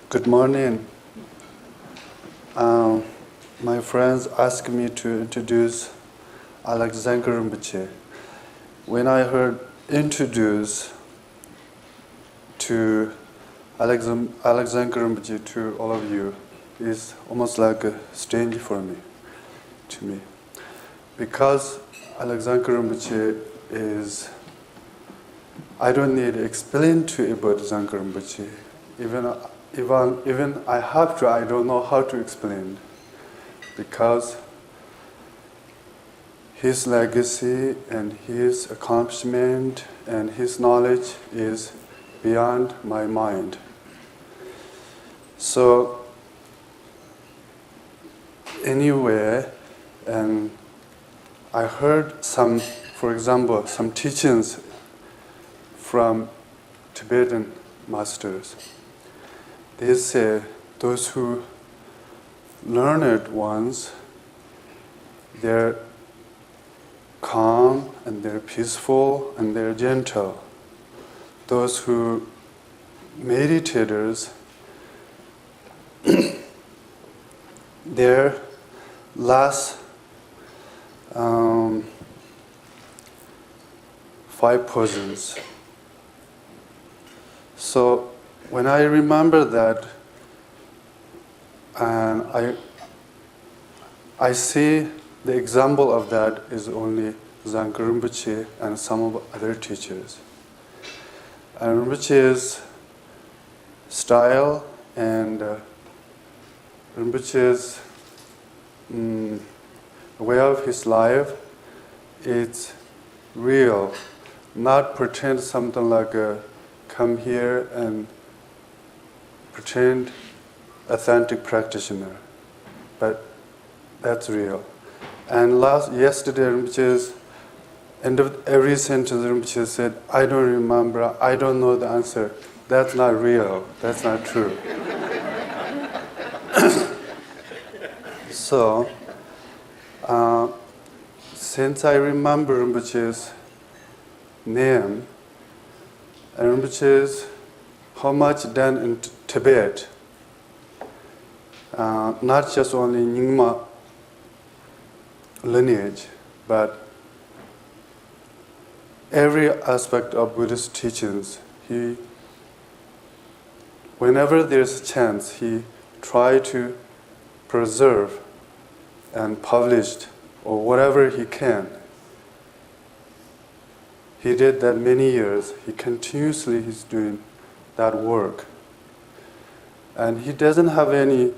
Good morning. My friends asked me to introduce Alak Zenkar Rinpoche. When I heard introduce to Alak Zenkar Rinpoche to all of you, is almost like a strange for me, to me. Because Alak Zenkar Rinpoche is, I don't need to explain to you about Zenkar Rinpoche. Even I have to, I don't know how to explain. Because his legacy and his accomplishment and his knowledge is beyond my mind. So, anyway, and I heard some, for example, some teachings from Tibetan masters. They say those who learned ones, they're calm and they're peaceful and they're gentle. Those who meditators, they're last 5 persons. So when I remember that, and I see the example of that is only Zenkar Rinpoche and some of other teachers. And Rinpoche's style and Rinpoche's way of his life, it's real, not pretend something like come here and pretend authentic practitioner, but that's real. And yesterday, Rinpoche's end of every sentence, Rinpoche said, "I don't remember, I don't know the answer." That's not real. That's not true. So, since I remember Rinpoche's name and Rinpoche's how much done in Tibet, not just only Nyingma lineage, but every aspect of Buddhist teachings, whenever there's a chance, he tried to preserve and published or whatever he can. He did that many years. He continuously is doing that work. And he doesn't have any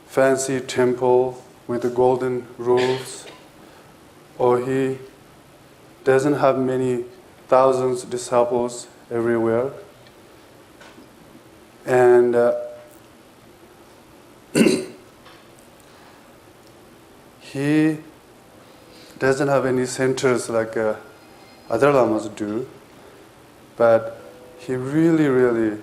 fancy temple with the golden roofs, or he doesn't have many thousands of disciples everywhere. And he doesn't have any centers like other lamas do, but he really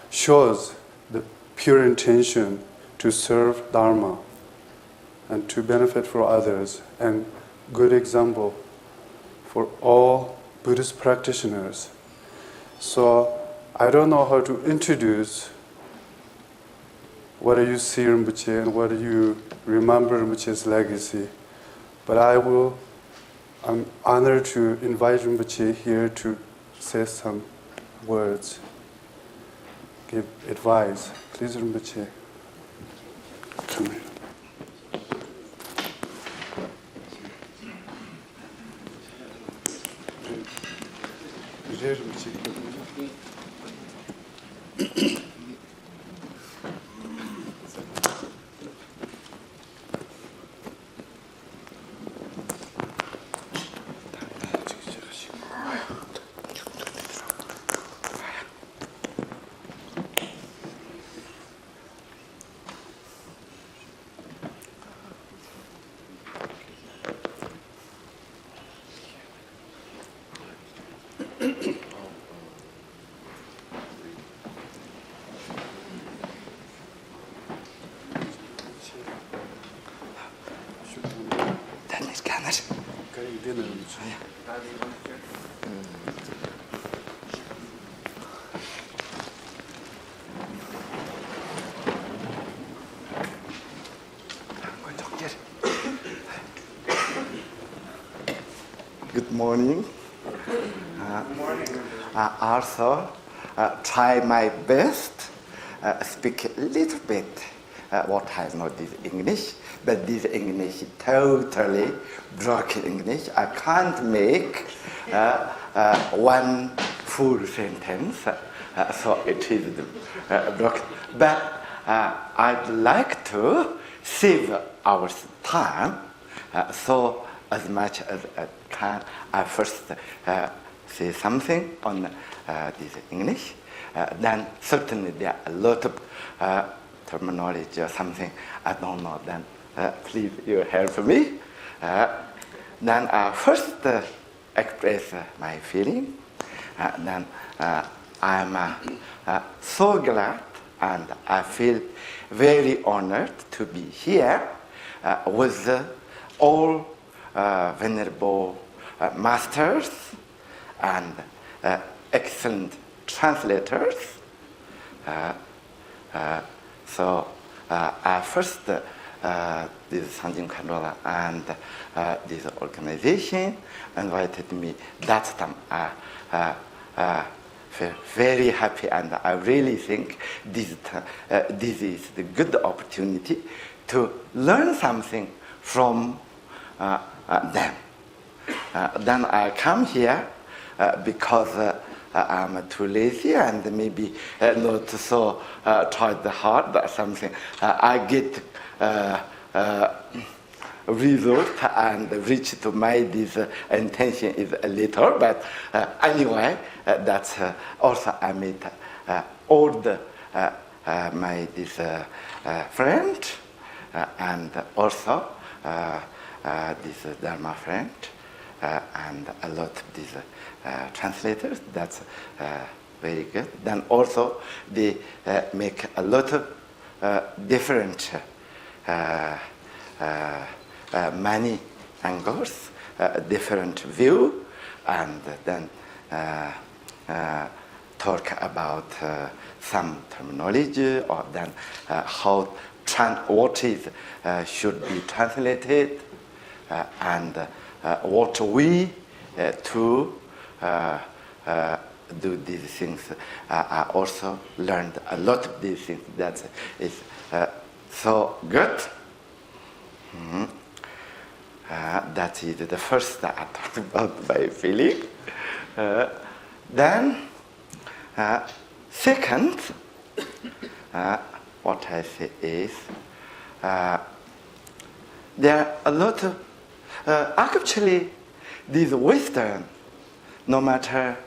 shows the pure intention to serve Dharma and to benefit for others, and good example for all Buddhist practitioners. So I don't know how to introduce what do you see Rinpoche and what do you remember Rinpoche's legacy, but I'm honored to invite Rinpoche here to say some words, give advice. Please, Rinpoche, come here. Good morning. Good morning. Also, try my best, speak a little bit what I know this English, but this English is totally broken English. I can't make one full sentence, so it is broken. But I'd like to save our time, so as much as I can, I first say something on this English. Then certainly there are a lot of terminology or something I don't know. Then please you help me. Then first express my feeling. Then I'm so glad and I feel very honored to be here with all venerable masters and excellent translators. So first, this Sangye Khandro and this organization invited me. That time I feel very happy, and I really think this is the good opportunity to learn something from them. Then I come here because I'm too lazy and maybe not so tried hard or something. I get result and reach to my this intention is a little, but anyway, that's also I meet all the my this friend and also this Dharma friend and a lot of these translators. That's very good. Then also they make a lot of different many angles, different view, and then talk about some terminology, or then how what is should be translated, and what we to do these things. I also learned a lot of these things. That is so good. Mm-hmm. That is the first I talked about my feeling. Then, second, what I say is there are a lot of actually these Western, no matter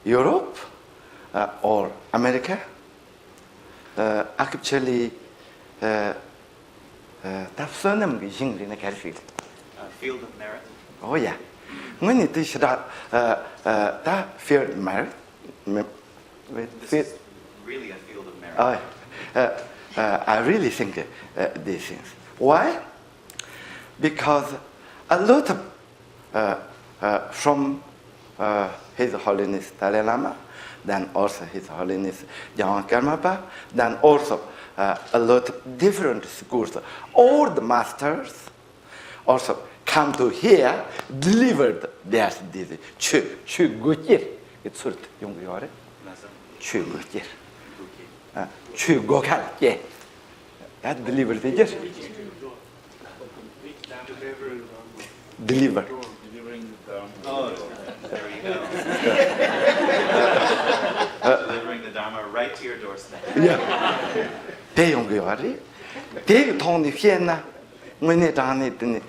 Europe or America, actually field of merit. Oh yeah, when it is that field merit, this is really a field of merit. I really think these things. Why? Because a lot of from His Holiness Dalai Lama, then also His Holiness Jan Karmapa, then also a lot of different schools, all the masters also come to here, delivered their this Chu Gukir. It's sort of young yore. Chu Gukir. Chu Gokal, yeah. That delivered the yes. Deliver. Oh, there you go. Delivering the Dharma right to your doorstep. Yeah. They don't go they told the when they done it.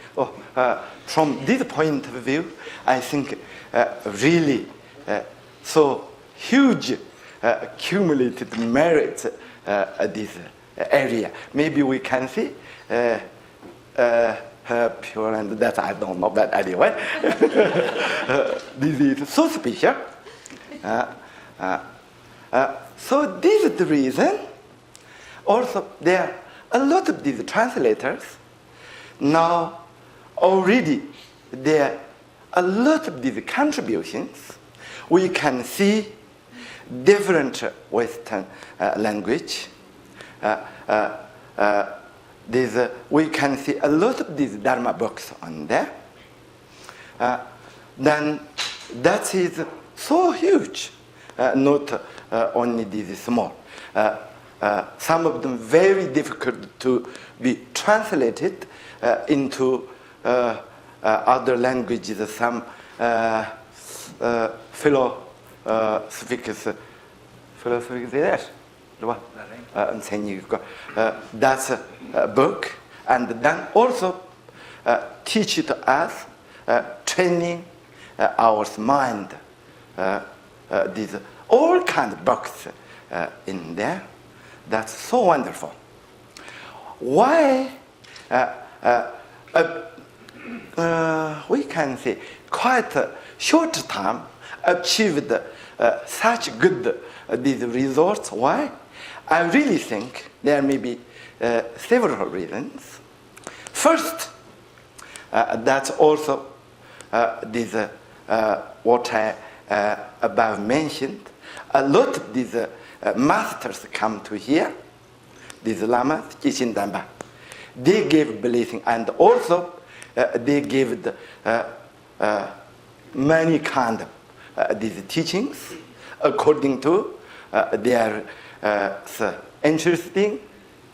From this point of view, I think really so huge cumulative merit this area. Maybe we can see pure and that I don't know, but anyway, this is so special. So this is the reason. Also, there are a lot of these translators. Now, already there are a lot of these contributions. We can see different Western language. We can see a lot of these Dharma books on there. then that is so huge, not only this small. Some of them very difficult to be translated into other languages. Some philosophics there. That's a book, and then also teach it us training our mind. These all kind of books in there. That's so wonderful. Why we can say quite a short time achieved such good these results? Why? I really think there may be several reasons. First, that's also this what I above mentioned. A lot of these masters come to here, these lamas, Jishin Damba. They gave blessing, and also they gave the, many kind of these teachings according to their interesting,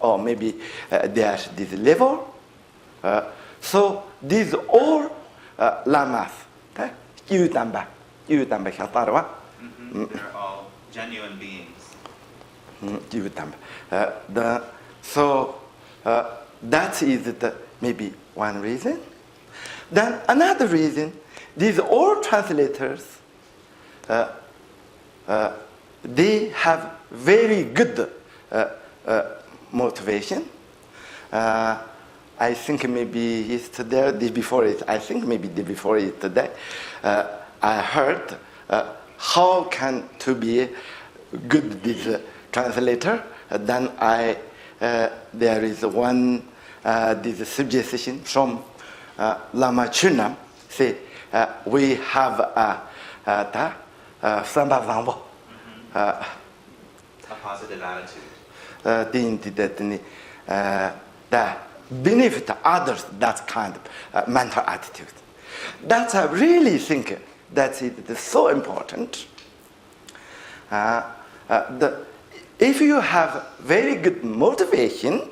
or maybe their this level. So these all lamas, They're all genuine beings. So that is the, maybe one reason. Then another reason, these all translators, they have very good motivation. I think maybe yesterday, the before it, I think maybe the before it today, I heard how can to be good this translator. Then there is one this suggestion from Lama Chunam. Say we have a positive attitude. The benefit others, that kind of mental attitude. That I really think that it is so important. If you have very good motivation,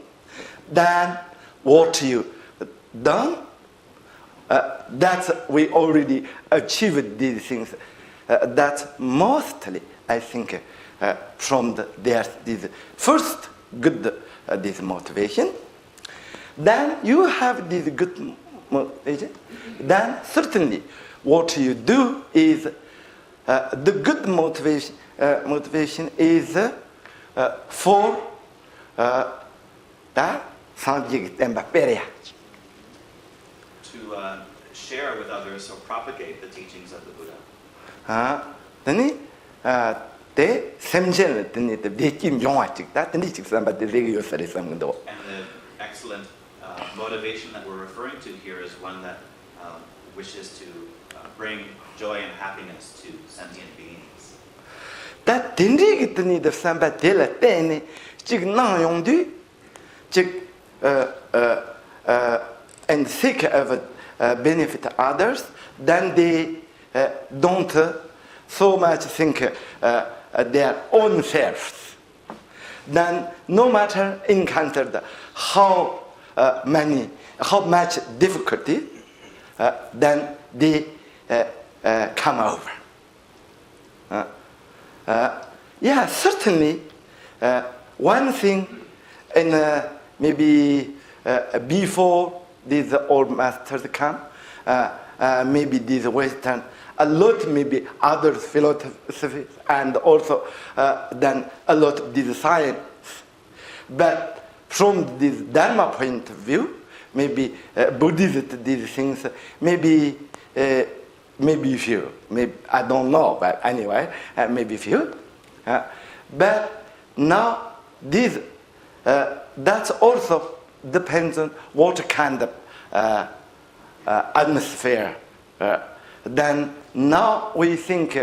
then what you done, that we already achieved these things. That's mostly, I think, from their this first good this motivation. Then you have this good motivation. Then certainly, what you do is the good motivation. Motivation is for that Sangye Tembaperia. To share with others or propagate the teachings of the Buddha. Then they semjen the dekim yongachik that the nichik the regular samdo. And the excellent motivation that we're referring to here is one that wishes to bring joy and happiness to sentient beings. That didn't need the samba de la pen, chick non yong du, chick and seek of benefit others, then they don't so much think their own selves. Then no matter encountered how much difficulty, then they come over. Yeah, certainly one thing, and maybe before these old masters come, maybe these Western, a lot maybe other philosophies, and also then a lot of this science. But from this Dharma point of view, maybe Buddhist these things, maybe few, maybe I don't know, but anyway, maybe few. But now this that also depends on what kind of atmosphere. Then now we think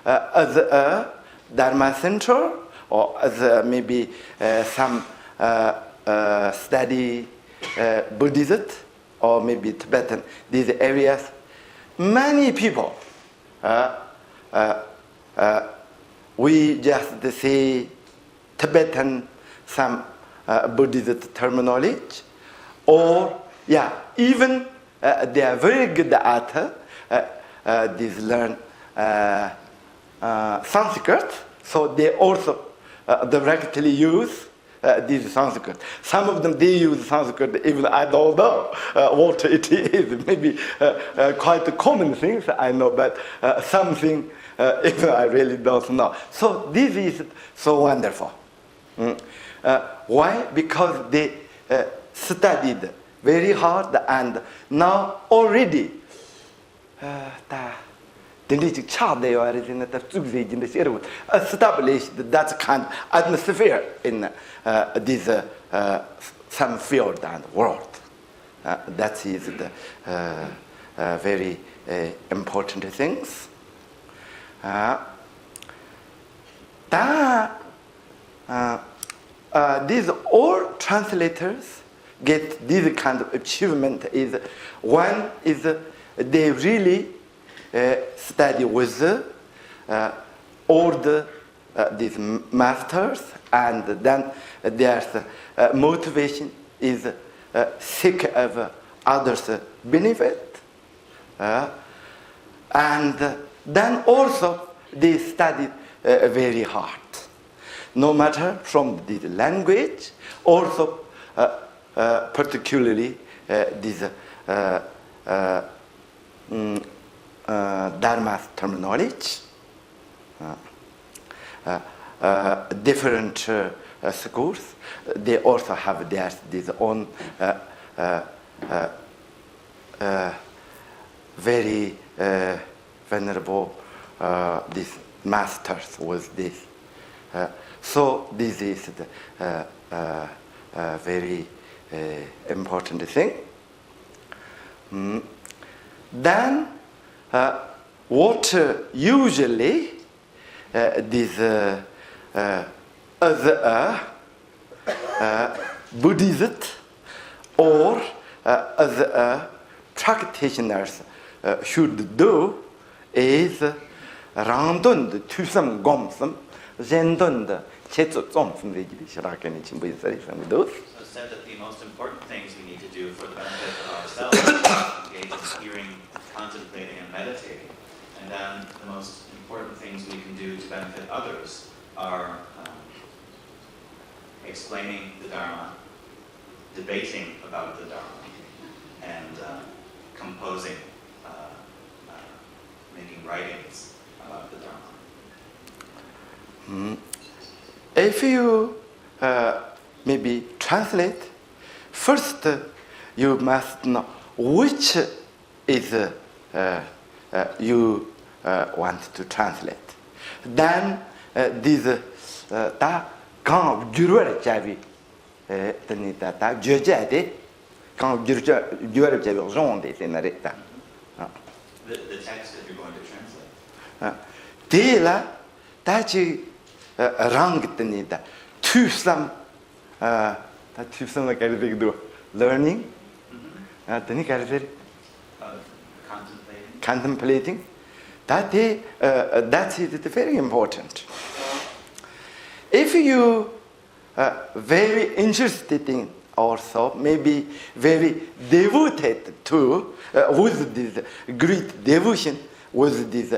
as a Dharma center, or as maybe some study Buddhist, or maybe Tibetan, these areas, many people, we just say Tibetan, some Buddhist terminology, or even they are very good at this learn Sanskrit, so they also directly use this Sanskrit. Some of them, they use Sanskrit even I don't know what it is. Maybe quite a common things I know, but something even I really don't know. So this is so wonderful. Why? Because they studied very hard and now already established that kind of atmosphere in this some field and world. That is the very important things. These all translators get this kind of achievement is one is they really study with all these masters, and then their motivation is seek of others' benefit, and then also they study very hard, no matter from the language, also particularly this Dharma's terminology, different schools, they also have their own very venerable these masters with this. So this is the very important thing. Then what usually this other Buddhist or other practitioners should do is randund tusam gomsam zendund chetsu zomsam vejili those. So it said that the most important things we need to do for the benefit of ourselves is engage in hearing, contemplating, and meditating. And then the most important things we can do to benefit others are explaining the Dharma, debating about the Dharma, and composing, making writings about the Dharma. If you maybe translate, first you must know which is you want to translate. Then this ta gang jurwa chavi tani ta joja de gang jurwa chavi ronde senareta. The text that you're going to translate. Tela tachi rang tani ta tusam la learning tani contemplating. That is very important. If you very interested in also, maybe very devoted to with this great devotion with this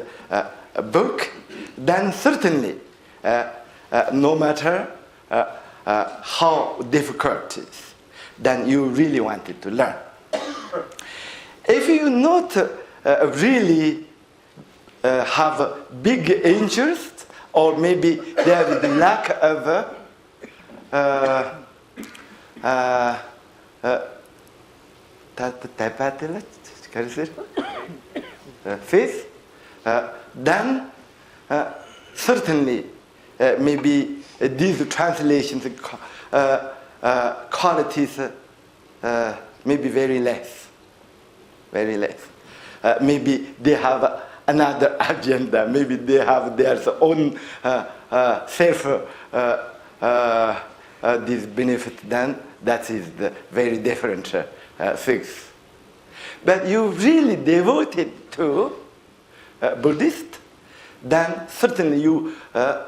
book, then certainly no matter how difficult it is, then you really wanted to learn. If you not really have a big interest, or maybe there is a lack of faith, then certainly maybe these translations qualities maybe very less. Maybe they have another agenda. Maybe they have their own self this benefit. Then that is the very different things. But you really devoted to Buddhist, then certainly you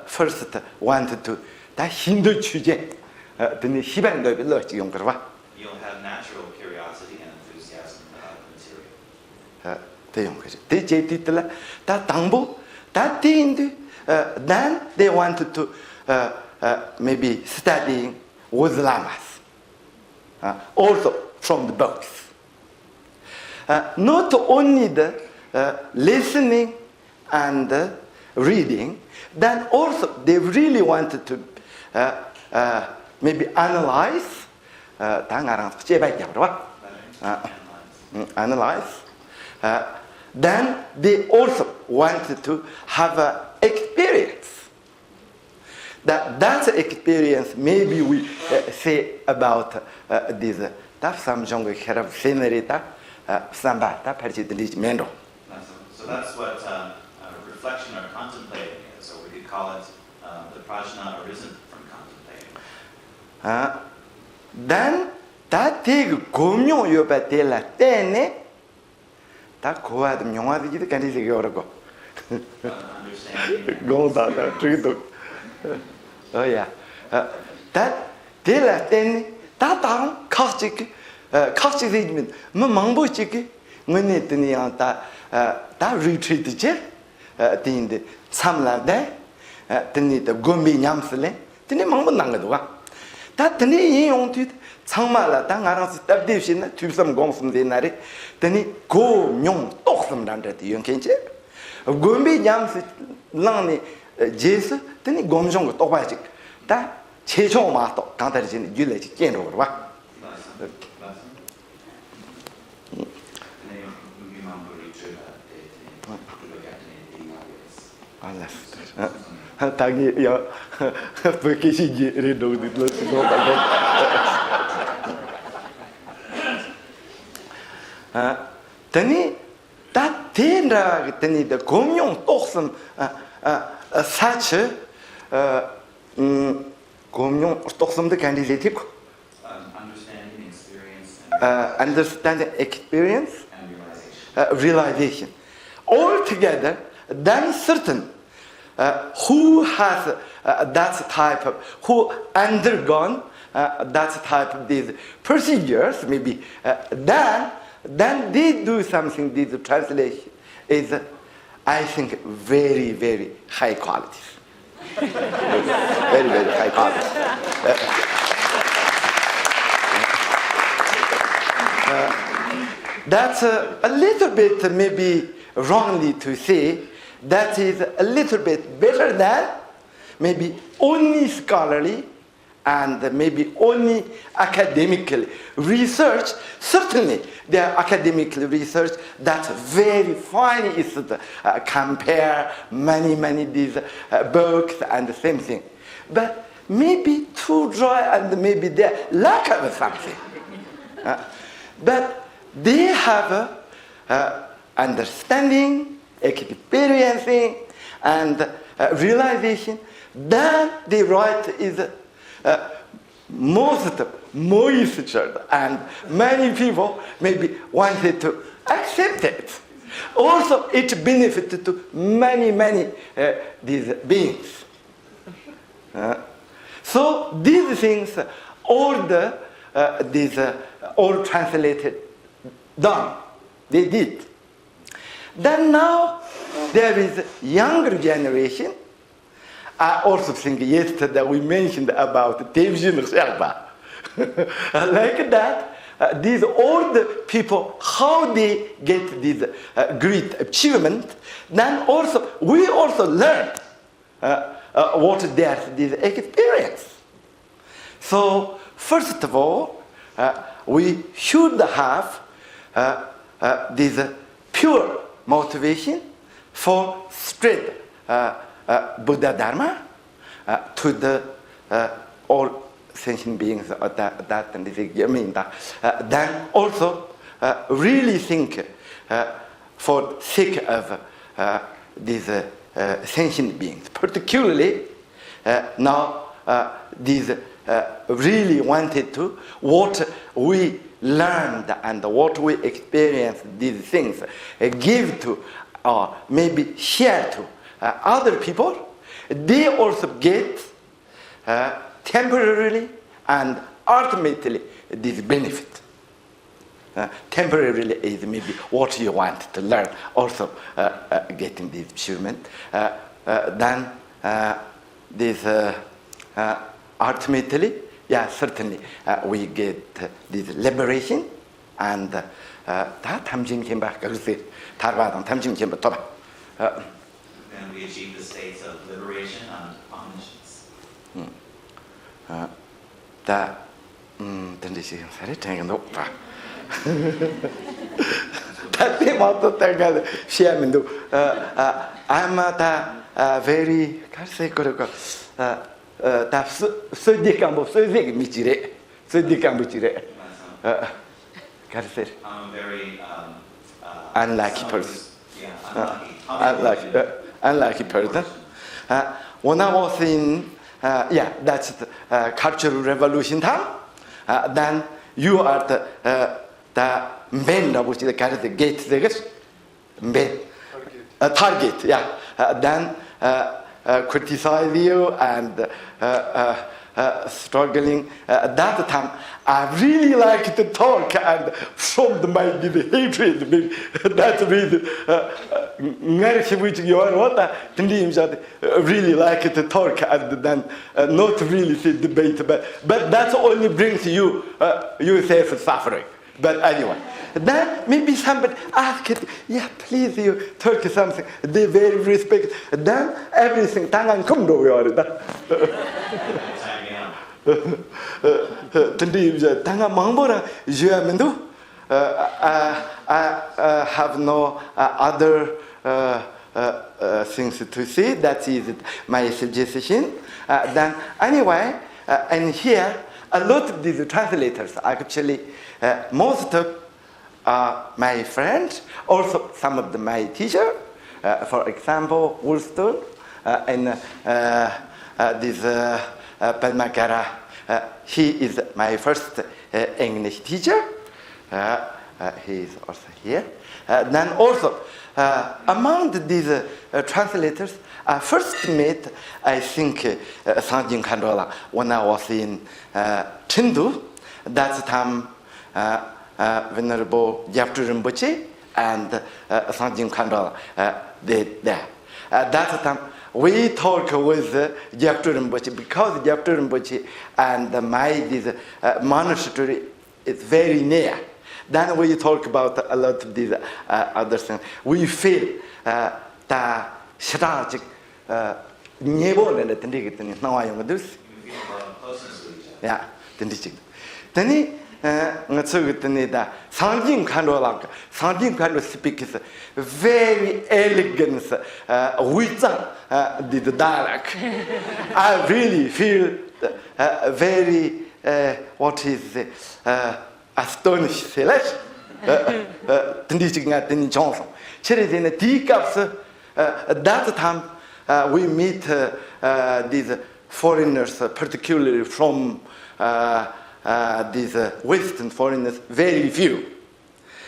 first want to 다 힌두 취재 드니 희반도 러지 용거 봐. You'll have natural curiosity and enthusiasm about the material. 대용 거지. 대제 뒤틀라 다 당부 다 뒤인데 then they wanted to maybe studying with lamas. Also from the books. Not only the listening and reading, then also they really wanted to maybe analyze. Analyze. Then they also wanted to have an experience. That's experience. Maybe we say about this. That some jungle have scenery. So that's what reflection or contemplating is, or we could call it the prajna arisen from contemplating. Then that take gomyo yobatela tene that goad myongad gid kan ise gyorgo. Go that trido. Oh yeah. That tela tene that down kachik kachik segment mo mangbo chik ngone tene yang ta retreat je tin de samla de tene de gombi nyamsle tene mangbo nangdo wa. 다 드니 용티 정말라 당아랑스 답디시나 튜섬 공스인데 나리 드니 고용 똑섬란데 용켄체 고미 냠스 랑니 제스 드니 곰종 똑바지 다 최종마 또 강다리진 줄레지 建로 봐. 당이 야 버키시지 레도디 로스노 tani ta tendra tani the gomyong toksam such gomyong toksam the candidate understanding experience and realization all together then certain who has that type of, who undergone that type of these procedures, maybe then they do something. This translation is, I think, very, very high quality. Very, very high quality. That's a little bit maybe wrongly to say. That is a little bit better than maybe only scholarly and maybe only academically research. Certainly, there are academic research that's very fine. Is compare many these books and the same thing, but maybe too dry and maybe there lack of something. But they have understanding, experiencing, and realization that the right is most moistured, and many people maybe wanted to accept it. Also, it benefited to many these beings. So these things, all all translated, done. They did. Then now there is younger generation. I also think yesterday we mentioned about Devjin Sherpa. Like that, these old people, how they get this great achievement. Then also we also learned what their this experience. So first of all, we should have this pure motivation for spread Buddha Dharma to the all sentient beings that and this I mean that. Then also really think for sake of these sentient beings, particularly now these really wanted to, what we learned and what we experienced, these things, give to or maybe share to other people, they also get temporarily and ultimately this benefit. Temporarily is maybe what you want to learn, also getting this achievement. Then this ultimately, yeah, certainly we get this liberation and that tamjing back. Then we achieve the states of liberation and omniscience. I'm very, I'm very unlucky person. Yeah, Unlucky person. When I was in, that's the Cultural Revolution time. Then you are the main, which is the kind of the gate, main target. Yeah. Then criticize you and struggling. At that time, I really like to talk and from my hatred. That's the reason. Which you are what really like to talk and then not really say debate, but that only brings you yourself suffering. But anyway, then maybe somebody asked, yeah, please you talk something. They very respect. Then everything, tangan Khandro I have no other things to say. That is my suggestion. Then anyway, and here a lot of these translators actually, most of my friends, also some of my teachers. For example, Lofstrom and this Padmakara. He is my first English teacher. He is also here. Then also, among these translators, I first met, I think, Sangye Khandro when I was in Chengdu. That time, Venerable Jessie Rinpoche and Sangye Khandro they there. At that time, we talk with Jessie Rinpoche because Jessie Rinpoche and my this monastery is very near. Then we talk about a lot of these other things. We feel that strategic never let the negative now I am this. Yeah, the negative. Then Sangye Khandro speaks very elegant wisdom, the dialect. I really feel very what is astonished. At that time, we meet these foreigners, particularly from these Western foreigners, very few.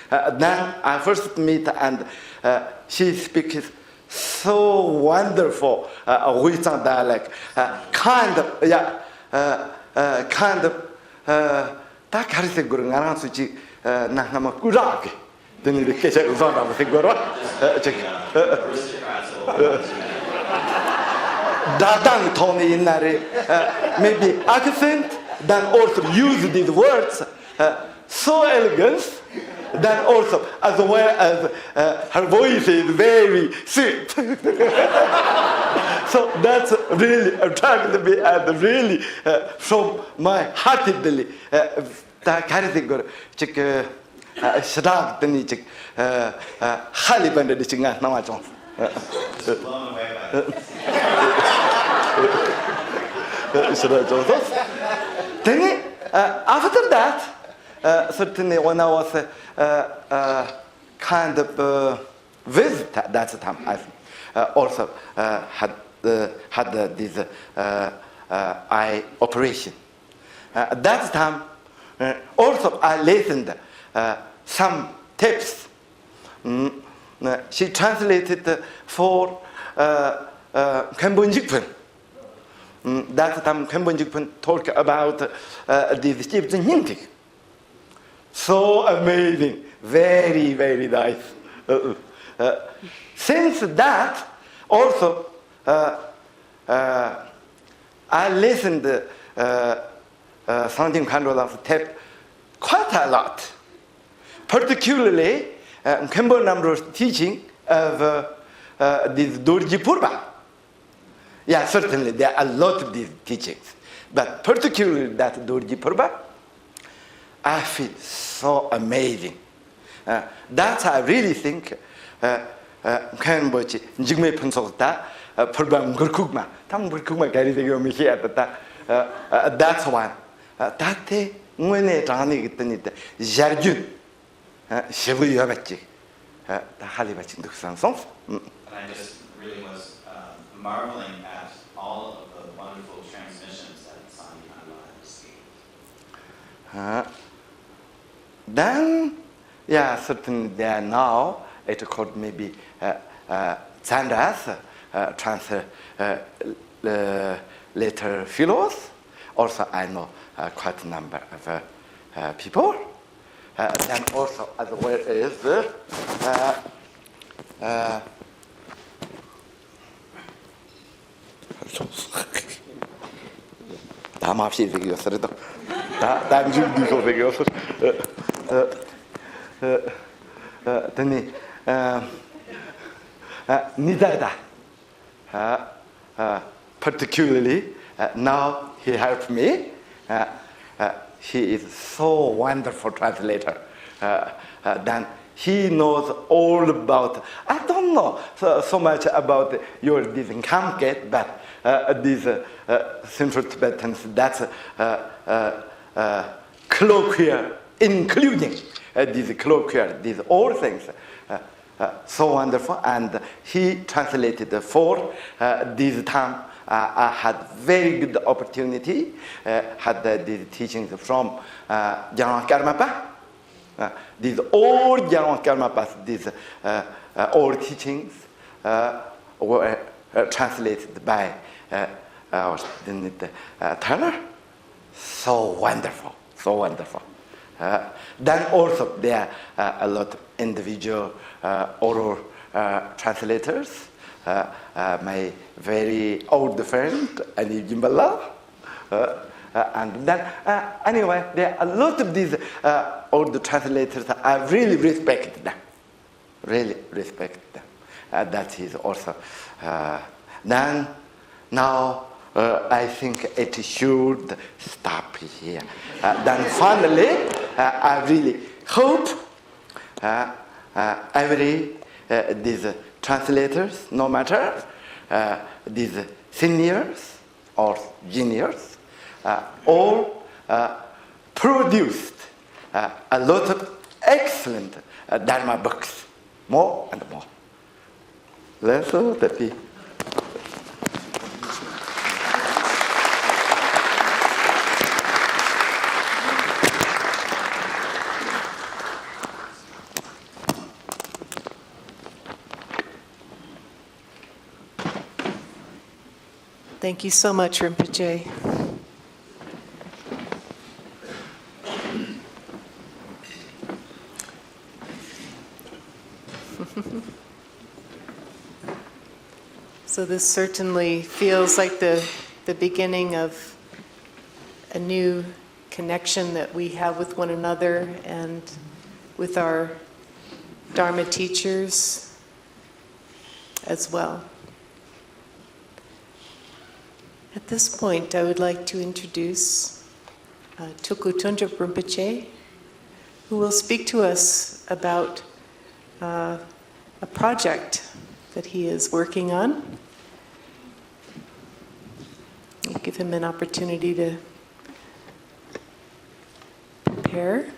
Then I first meet and she speaks so wonderful wisdom dialect, kind of that carries a good answer. Nahama Kuraki. Then the case of Zona with the Goro. Dadang Tony in maybe accent, then also use these words so elegant, then also as well as her voice is very sweet. So that's really attracted me and really from my heartedly that carries a good chick Shadab the Nichik Haliban the Chinga Namajon. Then after that, certainly when I was kind of visit at that time, I also had this eye operation. At that time, also I listened some tapes. She translated for Kambon. That time Kambon talked about this Egyptian Hindi. So amazing, very, very nice. Since that, also, I listened Sangye Khandro's tape quite a lot, particularly Khenpo Namro's teaching of this Dorji Purba. Yeah, certainly there are a lot of these teachings, but particularly that Dorji Purba, I feel so amazing. That I really think Khenpochi Jigme Punsokta Purba Ngurkugma, Tam Ngurkugma Garidego Mihiatata. That's one. Tate Mwene Rani Gitanita Jarjun Shibu Yabachi Halibachi Duksan songs. And I just really was marveling at all of the wonderful transmissions that Sangye had received. Then, yeah, certainly there now, it called maybe Zandas, translator fellows. Also, I know quite a number of people. Then also, as well as Lama Fizigosredo. Then Jules Then Nidada. Particularly, now he helped me. He is so wonderful translator. Then he knows all about. I don't know so much about your this Khamket, but these Central Tibetans. That's colloquial, including these colloquial, these all things. So wonderful, and he translated for this time. I had very good opportunity, had these teachings from Jarwan Karmapa. These all Jarwan Karmapas, these all teachings were translated by our student Turner. So wonderful, so wonderful. Then also there are a lot of individual oral translators. My very old friend, Ali Jimbala. And then, anyway, there are a lot of these old translators. I really respect them. Really respect them. That is also. Then, now, I think it should stop here. Then finally, I really hope every these translators, no matter these seniors or juniors, all produced a lot of excellent Dharma books, more and more. Let's hope that we. Thank you so much, Rinpoche. So this certainly feels like the beginning of a new connection that we have with one another and with our Dharma teachers as well. At this point, I would like to introduce Tulku Tundrup Rinpoche, who will speak to us about a project that he is working on. I'll give him an opportunity to prepare.